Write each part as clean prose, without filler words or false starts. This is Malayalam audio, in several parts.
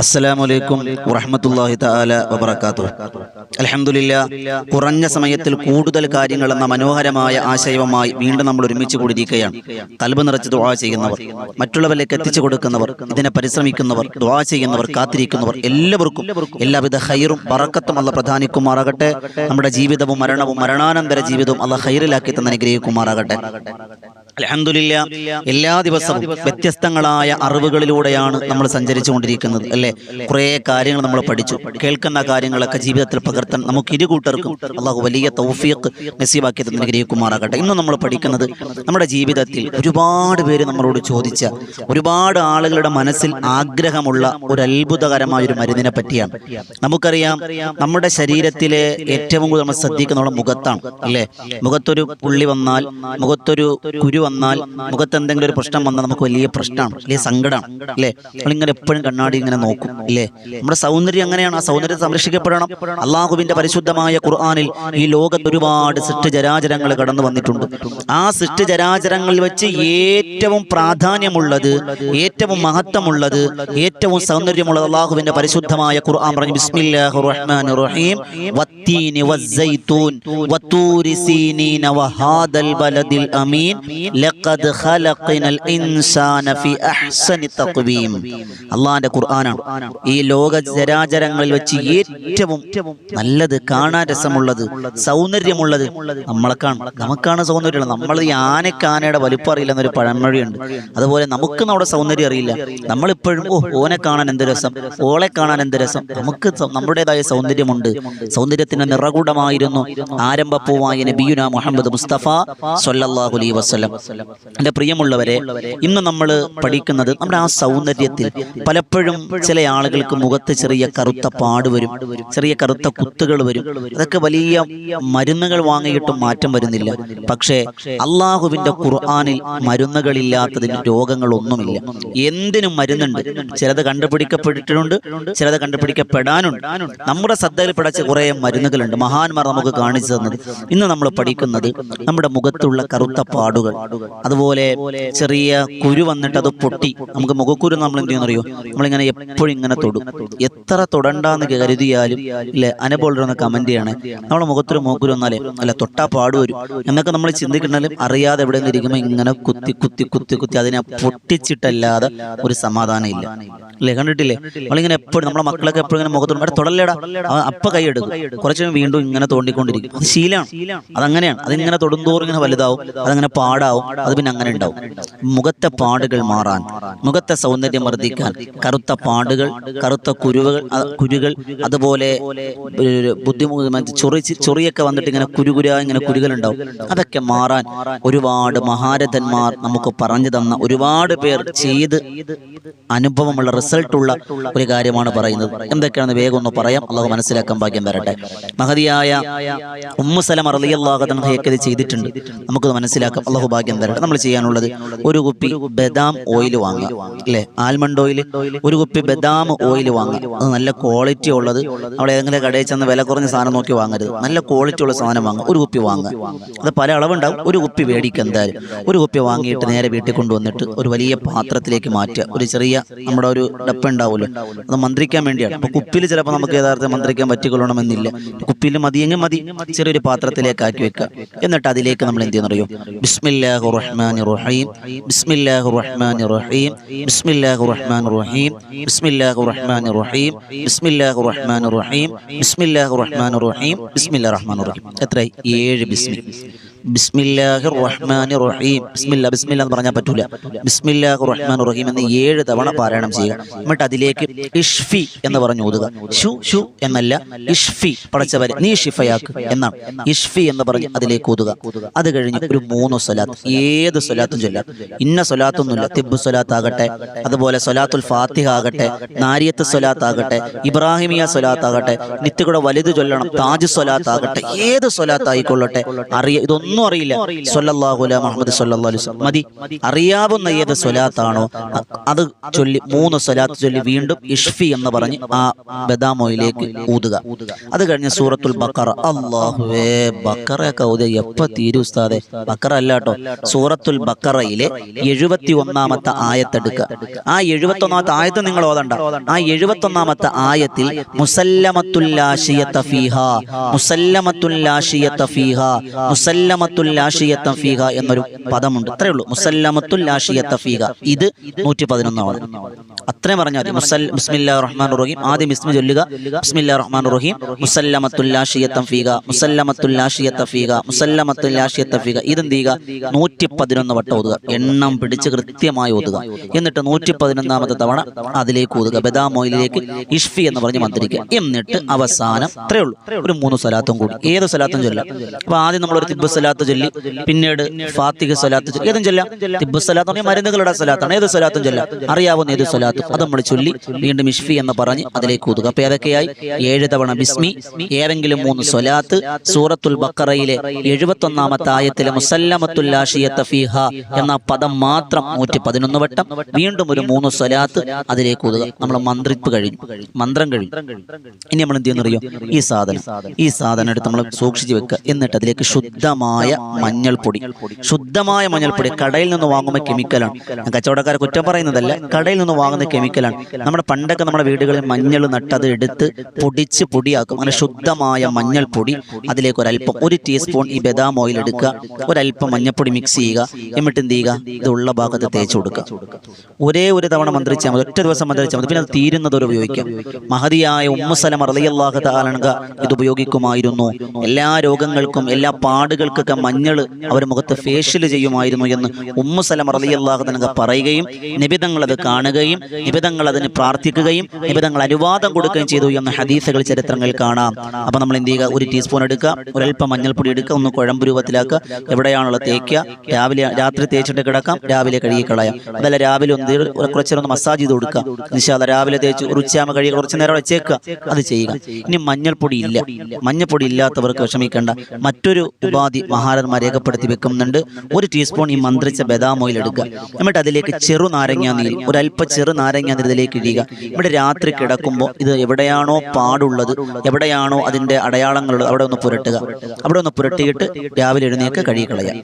അസ്സലാമു അലൈക്കും വറഹ്മത്തുള്ളാഹി തആല വബറകാതുഹു. അൽഹംദുലില്ലാഹ്, കുറഞ്ഞ സമയത്തിൽ കൂടുതൽ കാര്യങ്ങൾ എന്ന മനോഹരമായ ആശയവുമായി വീണ്ടും നമ്മൾ ഒരുമിച്ച് കൂടിയിരിക്കുകയാണ്. ഖൽബ് നിറച്ച് ദുആ ചെയ്യുന്നവർ, മറ്റുള്ളവരിലേക്ക് എത്തിച്ചു കൊടുക്കുന്നവർ, ഇതിനെ പരിശ്രമിക്കുന്നവർ, ദുആ ചെയ്യുന്നവർ, കാത്തിരിക്കുന്നവർ എല്ലാവർക്കും എല്ലാവിധ ഖൈറും ബറക്കത്തും അല്ലാഹ് പ്രദാനിക്കുമാറാകട്ടെ. നമ്മുടെ ജീവിതവും മരണവും മരണാനന്തര ജീവിതവും അല്ലാഹ് ഖൈറിലാക്കി തന്നെ അനുഗ്രഹിക്കുമാറാകട്ടെ. അൽഹംദുലില്ലാഹ്, എല്ലാ ദിവസവും വ്യത്യസ്തങ്ങളായ അറിവുകളിലൂടെയാണ് നമ്മൾ സഞ്ചരിച്ചു കൊണ്ടിരിക്കുന്നത് അല്ലേ. കുറേ കാര്യങ്ങൾ നമ്മൾ പഠിച്ചു. കേൾക്കുന്ന കാര്യങ്ങളൊക്കെ ജീവിതത്തിൽ പകർത്താൻ നമുക്ക് ഇരുകൂട്ടർക്കും അള്ളാഹു വലിയ തൗഫീഖ് നസീബാക്കി തന്നെ അനുഗ്രഹിക്കുമാറാകട്ടെ. ഇന്ന് നമ്മൾ പഠിക്കുന്നത് നമ്മുടെ ജീവിതത്തിൽ ഒരുപാട് പേര് നമ്മളോട് ചോദിച്ച, ഒരുപാട് ആളുകളുടെ മനസ്സിൽ ആഗ്രഹമുള്ള ഒരു അത്ഭുതകരമായ ഒരു മരുന്നിനെ പറ്റിയാണ്. നമുക്കറിയാം, നമ്മുടെ ശരീരത്തിലെ ഏറ്റവും കൂടുതൽ നമ്മൾ ശ്രദ്ധിക്കുന്ന മുഖത്താണ് അല്ലേ. മുഖത്തൊരു പുള്ളി വന്നാൽ, മുഖത്തൊരു കുരു വന്നാൽ, മുഖത്ത് എന്തെങ്കിലും ഒരു പ്രശ്നം വന്നാൽ നമുക്ക് വലിയ പ്രശ്നമാണ്, വലിയ സങ്കടമാണ് അല്ലേ. നമ്മളിങ്ങനെ എപ്പോഴും കണ്ണാടി ഇങ്ങനെ നോക്കും അല്ലേ. നമ്മുടെ സൗന്ദര്യം അങ്ങനെയാണ്. ആ സൗന്ദര്യം സംരക്ഷിക്കപ്പെടണം. അള്ളാഹുവിന്റെ പരിശുദ്ധമായ ഖുർആനിൽ ഈ ലോകത്ത് ഒരുപാട് സൃഷ്ടിജരാചരങ്ങൾ കടന്നു വന്നിട്ടുണ്ട്. ആ സൃഷ്ടിജരാചരങ്ങളിൽ വെച്ച് ഏറ്റവും പ്രാധാന്യമുള്ളത്, ഏറ്റവും മഹത്വമുള്ളത്, ഏറ്റവും സൗന്ദര്യമുള്ളത് അള്ളാഹുവിന്റെ പരിശുദ്ധമായ ഖുർആൻ പറഞ്ഞു. ബിസ്മില്ലാഹിർ റഹ്മാനിർ റഹീം. വത്തീനി വസ്സൈതൂൻ വത്തൂരി സീനീന വഹാദൽ ബലദിൽ അമീൻ ലഖദ് ഖലഖനൽ ഇൻസാന ഫി അഹ്സനി തഖ്വീം. അള്ളാഹിന്റെ ഖുർആനാണ്. ഈ ലോക ജരാചരങ്ങളിൽ വെച്ച് ഏറ്റവും നല്ലത്, കാണാൻ രസമുള്ളത്, സൗന്ദര്യമുള്ളത് നമുക്കാണ് സൗന്ദര്യമുള്ളത്. നമ്മൾ ഈ ആനയുടെ വലിപ്പം അറിയില്ല എന്നൊരു പഴമൊഴിയുണ്ട്. അതുപോലെ നമുക്ക് നമ്മുടെ സൗന്ദര്യം അറിയില്ല. നമ്മളിപ്പോഴും ഓനെ കാണാൻ എന്ത് രസം, ഓളെ കാണാൻ എന്ത് രസം. നമുക്ക് നമ്മുടേതായ സൗന്ദര്യമുണ്ട്. സൗന്ദര്യത്തിന്റെ നിറകൂടമായിരുന്നു ആരംഭപ്പൂവായ നബിയുനാ മുഹമ്മദ് മുസ്തഫ സ്വല്ലല്ലാഹു അലൈഹി വസല്ലം. എൻ്റെ പ്രിയമുള്ളവരെ, ഇന്ന് നമ്മൾ പഠിക്കുന്നത് നമ്മുടെ ആ സൗന്ദര്യത്തിൽ പലപ്പോഴും ചില ആളുകൾക്ക് മുഖത്ത് ചെറിയ കറുത്ത പാട് വരും, ചെറിയ കറുത്ത കുത്തുകൾ വരും. അതൊക്കെ വലിയ മരുന്നുകൾ വാങ്ങിയിട്ടും മാറ്റം വരുന്നില്ല. പക്ഷേ അള്ളാഹുവിന്റെ ഖുർആനിൽ മരുന്നുകളില്ലാത്തതിന് രോഗങ്ങളൊന്നുമില്ല. എന്തിനും മരുന്നുണ്ട്. ചിലത് കണ്ടുപിടിക്കപ്പെട്ടിട്ടുണ്ട്, ചിലത് കണ്ടുപിടിക്കപ്പെടാനുണ്ട്. നമ്മുടെ ശ്രദ്ധയിൽ പിടിച്ച കുറേ മരുന്നുകളുണ്ട്, മഹാന്മാർ നമുക്ക് കാണിച്ചു തന്നത്. ഇന്ന് നമ്മൾ പഠിക്കുന്നത് നമ്മുടെ മുഖത്തുള്ള കറുത്ത പാടുകൾ, അതുപോലെ ചെറിയ കുരു വന്നിട്ട് അത് പൊട്ടി. നമുക്ക് മുഖക്കുരു നമ്മൾ എന്ത് ചെയ്യുന്നറിയോ, നമ്മളിങ്ങനെ എപ്പോഴും ഇങ്ങനെ തൊടും. എത്ര തൊടണ്ടെന്ന് കരുതിയാലും ഇല്ലേ, അനപോലൊന്ന് കമന്റ് ചെയ്യണേ, നമ്മുടെ മുഖത്തൊരു മൂക്കുരു വന്നാലേ അല്ല തൊട്ടാ പാട് വരും എന്നൊക്കെ നമ്മൾ ചിന്തിക്കണമെങ്കിലും അറിയാതെ എവിടെ നിന്ന് ഇരിക്കുമ്പോൾ ഇങ്ങനെ കുത്തി കുത്തി കുത്തി കുത്തി അതിനെ പൊട്ടിച്ചിട്ടല്ലാതെ ഒരു സമാധാനം ഇല്ല അല്ലേ. കണ്ടിട്ടില്ലേ, നമ്മളിങ്ങനെ എപ്പോഴും നമ്മളെ മക്കളൊക്കെ എപ്പോഴും ഇങ്ങനെ മുഖത്തോട് അവിടെ തൊടല്ലേടാ, അപ്പ കൈ എടുക്കും, കുറച്ച് വീണ്ടും ഇങ്ങനെ തോണ്ടിക്കൊണ്ടിരിക്കും. അത് ശീലമാണ്, അതങ്ങനെയാണ്. അതിങ്ങനെ തൊടുന്തോറും ഇങ്ങനെ വലുതാവും, അതങ്ങനെ പാടാവും, അത് പിന്നെ അങ്ങനെ ഉണ്ടാവും. മുഖത്തെ പാടുകൾ മാറാൻ, മുഖത്തെ സൗന്ദര്യം വർദ്ധിക്കാൻ, കറുത്ത പാടുകൾ, കറുത്ത കുരുകൾ, അതുപോലെ ചൊറിയൊക്കെ വന്നിട്ട് ഇങ്ങനെ ഇങ്ങനെ കുരുകൾ ഉണ്ടാവും. അതൊക്കെ മാറാൻ ഒരുപാട് മഹാരഥന്മാർ നമുക്ക് പറഞ്ഞു തന്ന, ഒരുപാട് പേർ ചെയ്ത് അനുഭവമുള്ള, റിസൾട്ടുള്ള ഒരു കാര്യമാണ് പറയുന്നത്. എന്തൊക്കെയാണെന്ന് വേഗം ഒന്ന് പറയാം, അള്ളാഹു മനസ്സിലാക്കാൻ ഭാഗ്യം തരട്ടെ. മഹദിയായ ഉമ്മു സലമ റളിയല്ലാഹു അൻഹയൊക്കെ ഇത് ചെയ്തിട്ടുണ്ട്. നമുക്കത് മനസ്സിലാക്കാം, അള്ളാഹു ഭാഗ്യം തരട്ടെ. നമ്മൾ ചെയ്യാനുള്ളത് ഒരു കുപ്പി ബദാം ഓയിൽ വാങ്ങുക അല്ലേ, ആൽമണ്ട് ഓയിൽ. ഒരു കുപ്പി ബദാം ഓയിൽ വാങ്ങുക. അത് നല്ല ക്വാളിറ്റി ഉള്ളത്. അവിടെ ഏതെങ്കിലും കടയിൽ ചെന്ന് വില കുറഞ്ഞ സാധനം നോക്കി വാങ്ങരുത്, നല്ല ക്വാളിറ്റി ഉള്ള സാധനം വാങ്ങുക. ഒരു കുപ്പി വാങ്ങുക. അത് പല അളവുണ്ടാവും. ഒരു കുപ്പി മേടിക്കുക. എന്തായാലും ഒരു കുപ്പി വാങ്ങിയിട്ട് നേരെ വീട്ടിൽ കൊണ്ടുവന്നിട്ട് ഒരു വലിയ പാത്രത്തിലേക്ക് മാറ്റുക. ഒരു ചെറിയ നമ്മുടെ ഒരു ഡപ്പ ഉണ്ടാവുമല്ലോ, അത് മന്ത്രിക്കാൻ വേണ്ടിയാണ്. അപ്പൊ കുപ്പിയിൽ ചിലപ്പോൾ നമുക്ക് യഥാർത്ഥം മന്ത്രിക്കാൻ പറ്റിക്കൊള്ളണമെന്നില്ല. കുപ്പിയിൽ മതിയെങ്കിൽ മതി, ചെറിയൊരു പാത്രത്തിലേക്ക് ആക്കി വെക്കുക. എന്നിട്ട് അതിലേക്ക് നമ്മൾ എന്ത് ചെയ്യുന്നറിയോ, ബിസ്മില്ലാഹിർ റഹ്മാനിർ റഹീം, ബിസ്മില്ലാഹിർ റഹ്മാനിർ റഹീം, ബിസ്മില്ലാഹിർ റഹ്മാനിർ റഹീം, ബിസ്മില്ലാഹിർ റഹ്മാനിർ റഹീം, ബിസ്മില്ലാഹിർ റഹ്മാനിർ റഹീം, ബിസ്മില്ലാഹിർ റഹ്മാനിർ റഹീം, ബിസ്മില്ലാഹിർ റഹ്മാനിർ റഹീം. എത്രയായി? 7 ബിസ്മി. ബിസ്മില്ലാഹിർ റഹ്മാനിർ റഹീം. ബിസ്മില്ല എന്ന് പറഞ്ഞാൽ പറ്റൂല. ബിസ്മില്ലാഹിർ റഹ്മാനിർ റഹീം എന്ന് 7 തവണ പാരായണം ചെയ്യുക. എന്നിട്ട് അതിലേക്ക് ഇഷ്ഫി എന്ന് പറഞ്ഞു ഓതുക. ഷു എന്നല്ല, ഇഷ്ഫി, പടച്ചവരെ നീ ഷിഫയാക്ക് എന്നാണ്. ഇഷ്ഫി എന്ന് പറഞ്ഞ് അതിലേക്ക് ഓതുക. അത് കഴിഞ്ഞ് ഒരു 3 സ്വലാത്ത്, ഏത് സ്വലാത്തും ചൊല്ലാം. ഇന്ന സ്വലാത്തൊന്നുമില്ല. തിബ്ബ് സ്വലാത്ത് ആകട്ടെ, അതുപോലെ സ്വലാത്തുൽ ഫാത്തിഹ ആകട്ടെ, നാരിയത്ത് സ്വലാത്ത് ആകട്ടെ, ഇബ്രാഹിമിയ സ്വലാത്ത് ആകട്ടെ, നിത്യകൂടെ വലുത് ചൊല്ലണം, താജ് സ്വലാത്ത് ആകട്ടെ, ഏത് സ്വലാത്ത് ആയിക്കൊള്ളട്ടെ, ഇതൊന്നും ഒന്നും അറിയില്ല, സ്വല്ലല്ലാഹു അലാ മുഹമ്മദ് സ്വല്ലല്ലാഹു അലൈഹി വസല്ലം മതി. അറിയാവുന്ന ഏത് സ്വലാത്താണോ അത് ചൊല്ലി 3 സ്വലാത്ത് ചൊല്ലി വീണ്ടും ഇഷ്ഫി എന്ന് പറഞ്ഞ് ആ ബദാം ഓയിലേക്ക് ഊതുക. അത് കഴിഞ്ഞ് സൂറത്തുൽ ബഖറ, അല്ലാഹുവേ ബഖറയൊക്കെ ഊതിയ എപ്പോ തീരും ഉസ്താദേ? ബഖറ അല്ല കേട്ടോ, സൂറത്തുൽ ബഖറയിലെ 71ാമത്തെ ആയത്തെടുക്കുക. ആ 71ാമത്തെ ആയത്ത് നിങ്ങൾ ഓതണ്ട. ആ 71ാമത്തെ ആയത്തിൽ മുസല്ലമത്തുൽ ലാശിയത ഫീഹാ, മുസല്ലമത്തുൽ ലാശിയത ഫീഹാ, മുസല്ലമത്തുൽ ലാശിയത ഫീഹാ എന്നൊരു പദമുണ്ട്. അത്രേ ഉള്ളൂ, മുസല്ലമത്തുൽ ലാശിയത ഫീഹാ. ഇത് 111 ആണ്. അത്രയും പറഞ്ഞാൽ മതി. ബിസ്മില്ലാഹിർ റഹ്മാനിർ റഹീം, ആദ്യം ബിസ്മി ചൊല്ലുക. ബിസ്മില്ലാഹിർ റഹ്മാനിർ റഹീം, മുസല്ലമത്തുൽ ലാശിയത ഫീഹാ, മുസല്ലമത്തുൽ ലാശിയത ഫീഹാ, മുസല്ലമത്തുൽ ലാശിയത ഫീഹാ. ഇതെന്ത് ചെയ്യുക? 111 വട്ടം ഓതുക. എണ്ണം പിടിച്ച് കൃത്യമായി ഓതുക. എന്നിട്ട് 111ാമത്തെ തവണ അതിലേക്ക് ഓതുക. ബദാം ഓയിലിലേക്ക് ഇഷ്ഫി എന്ന് പറഞ്ഞ് മന്ത്രിക്കുക. എന്നിട്ട് അവസാനം അത്രേ ഉള്ളൂ, ഒരു 3 സ്വലാത്തും കൂടി. ഏത് സ്വലാത്തും ചൊല്ലാം. അപ്പൊ ആദ്യം നമ്മളൊരു തിബ്ബ് സ്വലാത്ത് ചൊല്ലി, പിന്നീട് ഫാത്തിഹ സ്വലാത്ത് ചൊല്ലി, ഏതും ചൊല്ലാം. തിബ്ബ് സ്വലാത്ത് പറഞ്ഞാൽ മരുന്നുകളുടെ സ്വലാത്താണ്. ഏത് സ്വലാത്തും ചൊല്ലാം. അറിയാവുന്ന ഏത് സ്വലാത്തും അത് നമ്മൾ ചൊല്ലി വീണ്ടും ഇഷ്ഫി എന്ന് പറഞ്ഞ് അതിലേക്ക് ഊതുക. അപ്പൊ ഏതൊക്കെയായി? 7 തവണ ബിസ്മി, ഏതെങ്കിലും 3 സ്വലാത്ത്, സൂറത്തുൽ ബഖറയിലെ 71ാമത്തെ ആയത്തിലെ മുസല്ലമത്തുൽ ലാശിയത ഫീഹാ എന്ന പദം മാത്രം 111 വട്ടം, വീണ്ടും ഒരു 3 സ്വലാത്ത് അതിലേക്ക് ഊതുക. നമ്മൾ മന്ത്രിപ്പ് കഴിഞ്ഞു, മന്ത്രം കഴിഞ്ഞു. ഇനി നമ്മൾ എന്ത് ചെയ്യുന്നറിയോ? ഈ സാധനം എടുത്ത് നമ്മൾ സൂക്ഷിച്ചു വെക്കുക. എന്നിട്ട് അതിലേക്ക് ശുദ്ധമായ മഞ്ഞൾപ്പൊടി, ശുദ്ധമായ മഞ്ഞൾപ്പൊടി കടയിൽ നിന്ന് വാങ്ങുമ്പോൾ കെമിക്കലാണ്. ഞാൻ കച്ചവടക്കാരെ കുറ്റം പറയുന്നതല്ല, കടയിൽ നിന്ന് വാങ്ങുന്ന കെമിക്കലാണ്. നമ്മുടെ പണ്ടൊക്കെ നമ്മുടെ വീടുകളിൽ മഞ്ഞൾ നട്ടത് എടുത്ത് പൊടിച്ച് പൊടിയാക്കും. അങ്ങനെ ശുദ്ധമായ മഞ്ഞൾപ്പൊടി അതിലേക്ക് ഒരല്പം, 1 ടീസ്പൂൺ ഈ ബദാം ഓയിൽ എടുക്കുക, ഒരല്പം മഞ്ഞൾപ്പൊടി മിക്സ് ചെയ്യുക. എന്നിട്ട് എന്ത് ചെയ്യുക? ഇത് ഉള്ള ഭാഗത്ത് തേച്ച് കൊടുക്കുക. ഒരേ ഒരു തവണ മന്ത്രിച്ചാൽ മതി, ഒറ്റ ദിവസം മന്ത്രിച്ചാൽ മതി. പിന്നെ അത് തീരുന്നതൊരു ഉപയോഗിക്കാം. മഹദിയായ ഉമ്മു സലമ റളിയല്ലാഹു തആല അൻഹ ഇത് ഉപയോഗിക്കുമായിരുന്നു. എല്ലാ രോഗങ്ങൾക്കും എല്ലാ പാടുകൾക്കൊക്കെ മഞ്ഞൾ അവർ മുഖത്ത് ഫേഷ്യൽ ചെയ്യുമായിരുന്നു എന്ന് ഉമ്മു സലമ റളിയല്ലാഹു അൻഹ പറയുകയും നിബിതങ്ങൾ അത് കാണുകയും നിബിതങ്ങൾ അതിന് പ്രാർത്ഥിക്കുകയും നിബിതങ്ങൾ അനുവാദം കൊടുക്കുകയും ചെയ്തു എന്ന് ഹദീസുകൾ ചരിത്രങ്ങൾ കാണാം. അപ്പൊ നമ്മൾ എന്ത് ചെയ്യുക? 1 ടീസ്പൂൺ എടുക്കുക, ഒരൽപ്പം മഞ്ഞൾപ്പൊടി എടുക്കുക, ഒന്ന് കുഴമ്പ് രൂപത്തിലാക്കുക. എവിടെയാണുള്ള തേക്കുക? രാത്രി തേച്ചിട്ട് കിടക്കാം, രാവിലെ കഴുകി കളയാം. അതല്ല രാവിലെ കുറച്ചേരം മസാജ് ചെയ്ത് കൊടുക്കുക. ഇൻഷാ അല്ലാഹ് രാവിലെ തേച്ച് ഒരു ഉച്ചയാകുമ്പോൾ കഴുകി കുറച്ച് നേരം വെച്ചേക്കുക. അത് ചെയ്യുക. ഇനി മഞ്ഞൾപ്പൊടി ഇല്ല, മഞ്ഞൾപ്പൊടി ഇല്ലാത്തവർക്ക് വിഷമിക്കേണ്ട. മറ്റൊരു ഉപാധി മഹാരന്മാർ രേഖപ്പെടുത്തി വെക്കുന്നുണ്ട്. 1 ടീസ്പൂൺ ഈ മന്ത്രിച്ച ബദാം ഓയിൽ എടുക്കുക. എന്നിട്ട് അതിലേക്ക് ചെറുനാരങ്ങ നീര്, ഒരല്പം ചെറുനാരങ്ങ നീര് ഇതിലേക്ക് ഇടുക. ഇവിടെ രാത്രി കിടക്കുമ്പോൾ ഇത് എവിടെയാണോ പാടുള്ളത്, എവിടെയാണോ അതിന്റെ അടയാളങ്ങളുള്ളത്, അവിടെ ഒന്ന് പുരട്ടുക. അവിടെ ഒന്ന് പുരട്ടിയിട്ട് രാവിലെ എഴുന്നേൽക്ക് കഴുകി കളയാം.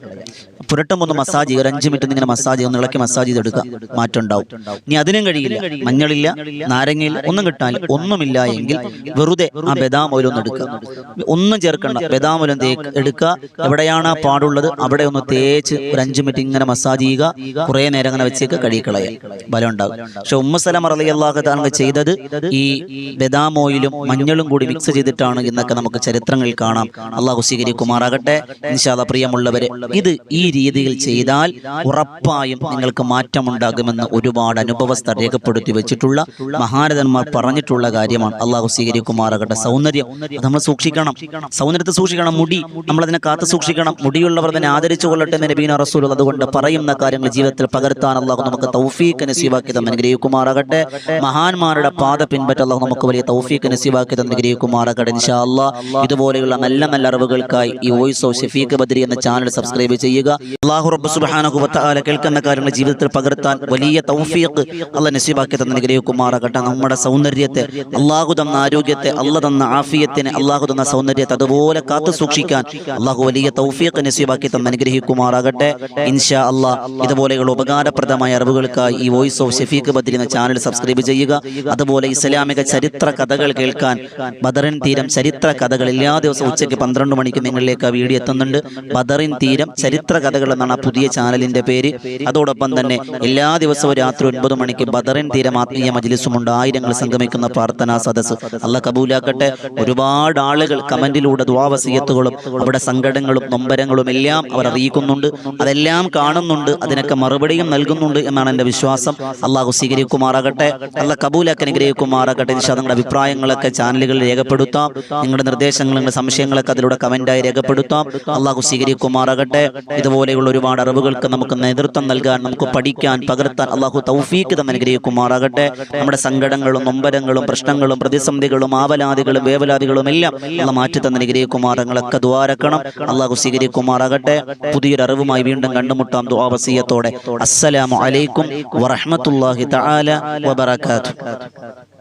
പുരട്ടുമ്പോൾ ഒന്ന് മസാജ് ചെയ്യുക. 5 മിനിറ്റ് ഇങ്ങനെ മസാജ് ചെയ്യുക, ഒന്ന് ഇളക്കി മസാജ് ചെയ്തെടുക്കുക. മാറ്റം ഉണ്ടാവും. ഇനി അതിനും കഴിയില്ല, മഞ്ഞളില്ല, നാരങ്ങയില്ല, ഒന്നും കിട്ടാൻ ഒന്നുമില്ല എങ്കിൽ വെറുതെ ആ ബദാം ഓയിൽ ഒന്ന് എടുക്കുക. ഒന്നും ചേർക്കണ്ട, ബദാം ഓയിൽ എടുക്കുക. എവിടെയാണ് ആ പാടുള്ളത് അവിടെ ഒന്ന് തേച്ച് ഒരു 5 മിനിറ്റ് ഇങ്ങനെ മസാജ് ചെയ്യുക. കുറെ നേരം അങ്ങനെ വെച്ചേക്ക് കഴുകി കളയാം, ബലം ഉണ്ടാകും. പക്ഷെ ഉമ്മു സലമ റളിയല്ലാഹു തആല ചെയ്തത് ഈ ബദാം ഓയിലും മഞ്ഞളും കൂടി മിക്സ് ചെയ്തിട്ടാണ് എന്നൊക്കെ നമുക്ക് ചരിത്രങ്ങളിൽ കാണാം. അള്ളാഹു സ്വീകരിക്കുമാറാകട്ടെ. ഇൻഷാ അല്ലാഹ് പ്രിയമുള്ളവരെ, ഇത് ഈ രീതിയിൽ ചെയ്താൽ ഉറപ്പായും നിങ്ങൾക്ക് മാറ്റമുണ്ടാകുമെന്ന് ഒരുപാട് അനുഭവസ്ഥ രേഖപ്പെടുത്തി വെച്ചിട്ടുള്ള മഹാരഥന്മാർ പറഞ്ഞിട്ടുള്ള കാര്യമാണ്. അള്ളാഹു സ്വീകരിക്കുമാറാകട്ടെ. സൗന്ദര്യം അത് നമ്മൾ സൂക്ഷിക്കണം, സൗന്ദര്യത്തെ സൂക്ഷിക്കണം. മുടി നമ്മളതിനെ കാത്തു സൂക്ഷിക്കണം. മുടിയുള്ളവർ തന്നെ ആദരിച്ചു കൊള്ളട്ടെ എന്ന് നബീന റസൂൽ. അതുകൊണ്ട് പറയുന്ന കാര്യങ്ങൾ ജീവിതത്തിൽ പകർത്താൻ അള്ളാഹു നമുക്ക് തൗഫീഖ് നസീബാക്കി തന്നെ അനുഗ്രഹിക്കുമാറാകട്ടെ. മഹാന്മാരുടെ പാത പിൻപറ്റ അള്ളാഹു നമുക്ക് വലിയ തൗഫീഖ് നസീബാക്കി തന്നെ അനുഗ്രഹിക്കുമാറാകട്ടെ. ഇൻഷാ അല്ലാഹ് ഇതുപോലെയുള്ള നല്ല നല്ല അറിവുകൾക്കായി ഈ വോയിസ് ഓഫ് ഷഫീഖ് ബദരി എന്ന ചാനൽ സബ്സ്ക്രൈബ് ചെയ്യുക. അല്ലാഹു റബ്ബ് സുബ്ഹാനഹു വ തആല കേൾക്കുന്ന കാര്യങ്ങൾ ജീവിതത്തിൽ പകർത്താൻ വലിയ തൗഫീഖ് അല്ലാഹു നസീബാക്കി തന്നെ അനുഗ്രഹിക്കുമാറാകട്ടെ. നമ്മുടെ സൗന്ദര്യത്തെ, അല്ലാഹു തന്ന ആരോഗ്യത്തെ, അല്ലാഹു തന്ന ആഫിയത്തിനെ, അല്ലാഹു തന്ന സൗന്ദര്യത്തെ അതുപോലെ കാത്തു സൂക്ഷിക്കാൻ അല്ലാഹു വലിയ തൗഫീഖ് നസീബാക്കി തന്നെ അനുഗ്രഹിക്കുമാറാകട്ടെ. ഇൻഷാ അല്ലാഹ് ഇതുപോലെയുള്ള ഉപകാരപ്രദമായ അറിവുകൾക്കായി ഈ വോയിസ് ഓഫ് ഷഫീഖ് ബദരി എന്ന ചാനൽ സബ്സ്ക്രൈബ് ചെയ്യുക. അതുപോലെ ഇസ്ലാമിക ചരിത്ര കഥകൾ കേൾക്കാൻ ബദറിൻ തീരം ചരിത്ര കഥകൾ എല്ലാ ദിവസവും ഉച്ചയ്ക്ക് 12 മണിക്ക് നിങ്ങളിലേക്ക് ആ വീഡിയോ എത്തുന്നുണ്ട്. ബദറിൻ തീരം ചരിത്ര കഥകൾ എന്നാണ് ആ പുതിയ ചാനലിന്റെ പേര്. അതോടൊപ്പം തന്നെ എല്ലാ ദിവസവും രാത്രി 9 മണിക്ക് ബദറിൻ തീരം ആത്മീയ മജ്ലിസുമുണ്ട്. ആയിരങ്ങൾ സംഗമിക്കുന്ന പ്രാർത്ഥനാ സദസ്സ് അല്ലാഹ് കബൂലാക്കട്ടെ. ഒരുപാട് ആളുകൾ കമന്റിലൂടെ ദുആ വസിയത്തുകളും അവിടെ സങ്കടങ്ങളും നൊമ്പരങ്ങളും എല്ലാം അവർ അറിയിക്കുന്നുണ്ട്. അതെല്ലാം കാണുന്നുണ്ട്, അതിനൊക്കെ മറുപടിയും നൽകുന്നുണ്ട് എന്നാണ് എൻ്റെ വിശ്വാസം. അള്ളാഹു സ്വീകരിക്കുമാറാകട്ടെ. അള്ളാഹ് കബൂലാക്കി അനുഗ്രഹിക്കുമാറാകട്ടെ. നിങ്ങളുടെ അഭിപ്രായങ്ങളൊക്കെ ചാനലുകളിൽ രേഖപ്പെടുത്താം. നിങ്ങളുടെ നിർദ്ദേശങ്ങൾ, നിങ്ങളുടെ സംശയങ്ങളൊക്കെ അതിലൂടെ കമന്റായി രേഖപ്പെടുത്താം. അള്ളാഹു സ്വീകരിക്കുമാറാകട്ടെ. ഇതുപോലെയുള്ള ഒരുപാട് അറിവുകൾക്ക് നമുക്ക് നേതൃത്വം നൽകാൻ, നമുക്ക് പഠിക്കാൻ, പകർത്താൻ അള്ളാഹു തൗഫീഖ് തന്നെ അനുഗ്രഹിക്കുമാറാകട്ടെ. നമ്മുടെ സങ്കടങ്ങളും നൊമ്പരങ്ങളും പ്രശ്നങ്ങളും പ്രതിസന്ധികളും ആവലാദികളും വേവലാദികളും എല്ലാം അള്ളാഹ് മാറ്റി തന്നെ അനുഗ്രഹിക്കുമാറങ്ങളൊക്കെ ദ്വാരക്കണം. അള്ളാഹു അല്ലാഹു സ്വീകരിക്കുമാറാകട്ടെ. പുതിയൊരു അറിവുമായി വീണ്ടും കണ്ടുമുട്ടാം ദുആ വസിയത്തോടെ. അസ്സലാമു അലൈക്കും വറഹ്മത്തുള്ളാഹി തആല വബറകാതുഹു.